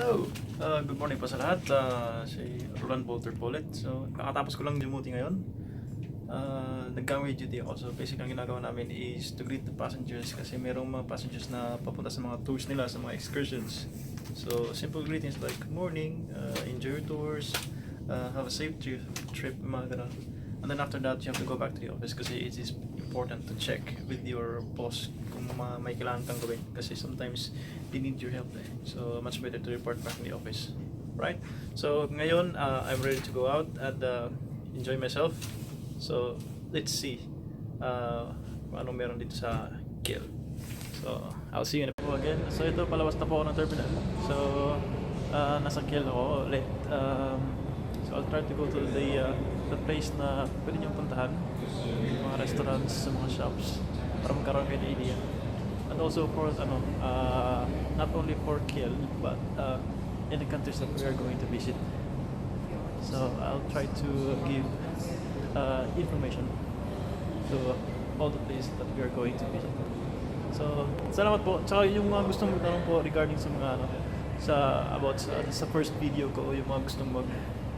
Hello! Good morning po sa lahat. Si Roland Bolter po ulit. So, kakatapos ko lang dumuti ngayon. Nag-gangway duty ako. So, basically ang ginagawa namin is to greet the passengers kasi merong mga passengers na papunta sa mga tours nila, sa mga excursions. So, simple greetings like, good morning, enjoy your tours, have a safe trip, mga ganun. And then after that, you have to go back to the office kasi it is important to check with your boss kung may kailangan kang gawin kasi sometimes they need your help eh. So much better to report back in the office, right? So ngayon, I'm ready to go out and enjoy myself. So let's see kung anong meron dito sa Kiel. So I'll see you in a minute again. So ito, palabas na po ako ng terminal. So nasa Kiel ako ulit. So I'll try to go to the place na pwede niyong puntahan, mga restaurants, mga shops, para magkaroon kayo ng idea. And also for not only for Kiel, but in the countries that we are going to visit. So I'll try to give information to all the places that we are going to visit. So salamat po. Tsaka yung mga gustong magtanong po regarding sa mga sa first video ko, yung mga gustong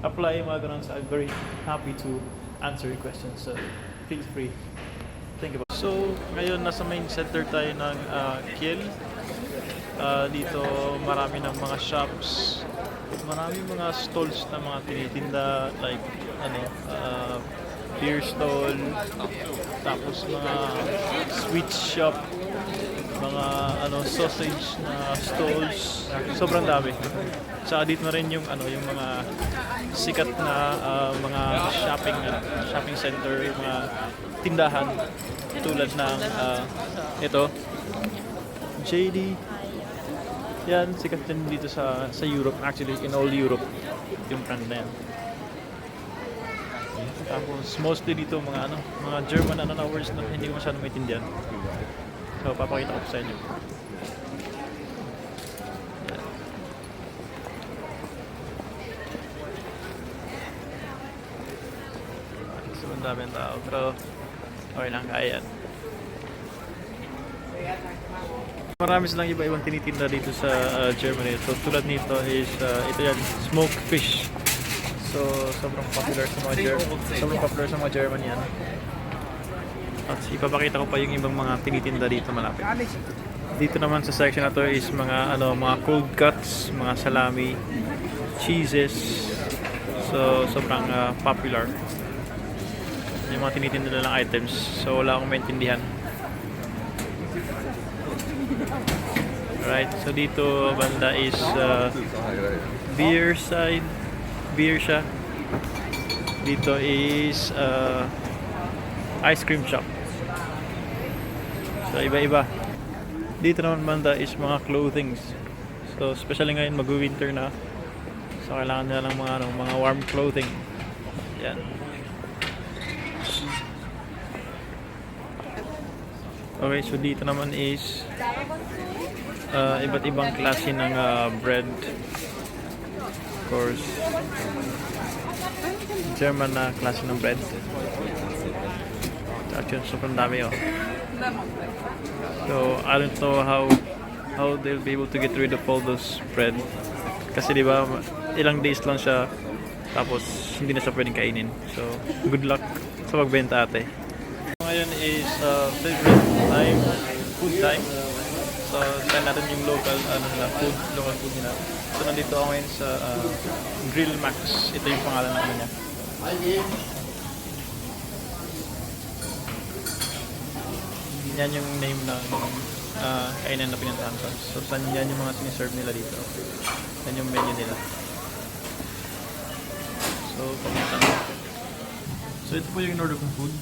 apply, mga ganun. So I'm very happy to answer your questions. So feel free. Think about it. So ngayon nasa main center tayo ng Kiel. Dito marami ng mga shops, marami mga stalls na mga tinitinda like beer stall, tapos mga sweet shop, mga sausage na stalls, sobrang dami. Saka dito na rin yung yung mga sikat na mga shopping center, mga tindahan tulad ng ito JD. Yan, sikat din dito sa Europe, actually in all Europe yung brand na yan. Tapos mostly dito mga German na words na hindi ko masyadong maintindihan. So papakita ko sa inyo. So ang daming tao, pero okay lang, kaya yan. Marami silang iba-ibang tinitinda dito sa Germany. So tulad nito is ito yan, smoked fish. So sobrang popular sa mga German yan. At ipapakita ko pa yung ibang mga tinitinda dito malapit. Dito naman sa section na to is mga cold cuts, mga salami, cheeses. So sobrang popular yung mga tinitinda nilang items. So wala akong maintindihan. Right, so dito banda is beer siya. Dito is ice cream shop. So iba-iba. Dito naman banda is mga clothings. So especially ngayon mag-winter na. So kailangan nila ng mga warm clothing. Yan. Okay, so dito naman is iba't ibang klase ng bread. Of course, German na klase ng bread. Actually, sobrang dami So, I don't know how they'll be able to get rid of all those bread. Kasi diba, ilang days lang siya, tapos hindi na siya pwedeng kainin. So, good luck sa pagbenta ate. Ngayon is favorite time, food time. So, try natin yung local food nila. So, nandito ako ngayon sa Grill Max. Ito yung pangalan ng niya. Yan yung name ng kainan na pinuntahan ko. So, yan yung mga siniserve nila dito. Yan yung menu nila. So, pamunta na. So, ito po yung in-order kong food.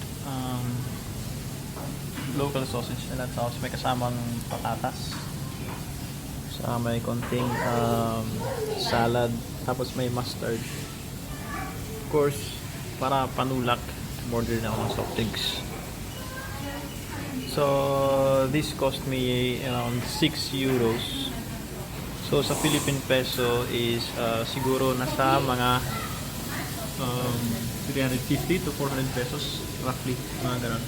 Local sausage nila, tapos may kasamang patatas, sa may konting salad, tapos may mustard. Of course, para panulak, order na ako ng soft drinks. So this cost me around 6 euros. So sa Philippine peso is siguro nasa mga 350 to 400 pesos roughly, mga ganun.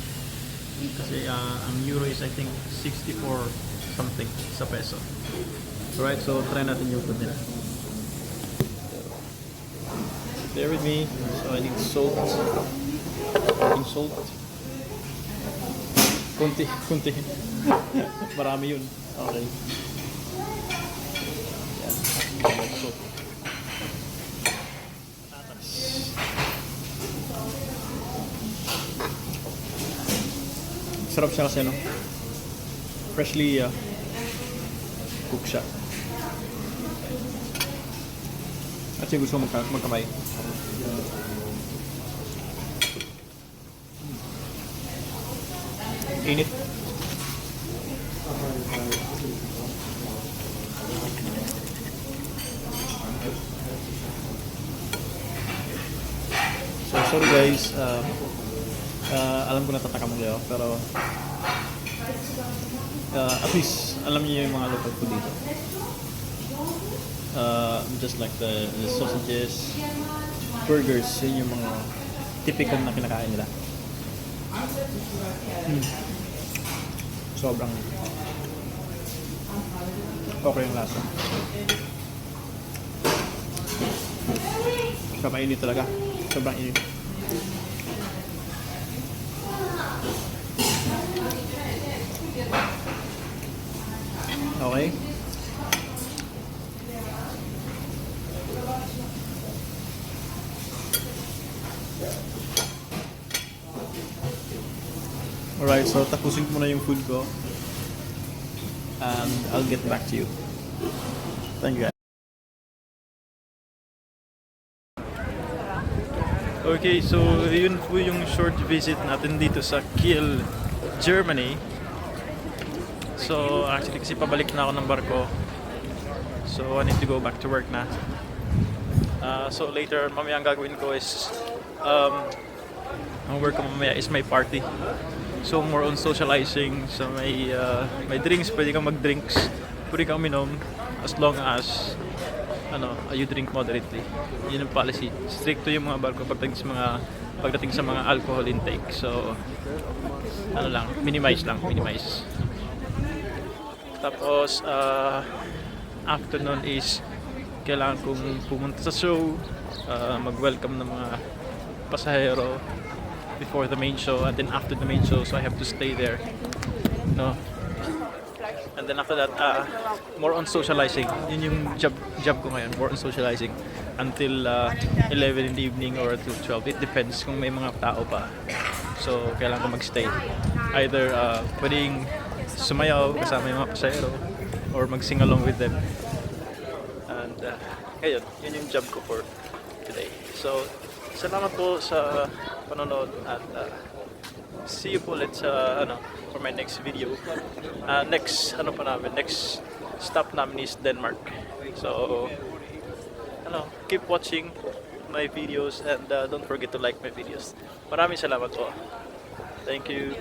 Kasi ang euro is I think 64 something sa peso. Alright, so try natin yung food nila. Bear with me. So I need salt. Ating salt. Kunti, kunti. Marami yun. Okay. Yan. Salt. Patatas. Sarap siya kasi, no? Freshly cooked siya. At yung gusto magkamay. Init. So sorry guys, alam ko natatakam kayo, pero at least alam niyo yung mga local food dito. Just like the sausages, burgers, yun yung mga typical na kinakain nila. Sobrang okay yung lasa. Sobrang init talaga. Sobrang init. Okay. Alright, so tapusin ko muna yung food ko. And I'll get back to you. Thank you guys. Okay, so yun po yung short visit natin dito sa Kiel, Germany. So actually kasi pabalik na ako ng barko. So I need to go back to work na. So later, mamaya ang gagawin ko is ang work ko mamaya is my party. So more on socializing. So may drinks, pwede kang mag-drinks, pwede kang minom as long as you drink moderately. Yun ang policy. Stricto yung mga barko pagdating sa mga alcohol intake. So minimize. Tapos afternoon is kailangan kong pumunta sa show, mag-welcome ng mga pasahero before the main show, and then after the main show, so I have to stay there, no? And then after that, more on socializing. Yun yung job ko ngayon, more on socializing until 11 in the evening or till 12. It depends kung may mga tao pa. So kailangan ko magstay. Either pwedeng sumayaw kasama yung mga pasahero or mag-sing along with them. And ngayon, yun yung job ko for today. So salamat po sa panonood at see you po ulit sa for my next video. Next stop namin is Denmark. So keep watching my videos and don't forget to like my videos. Maraming salamat po. Thank you.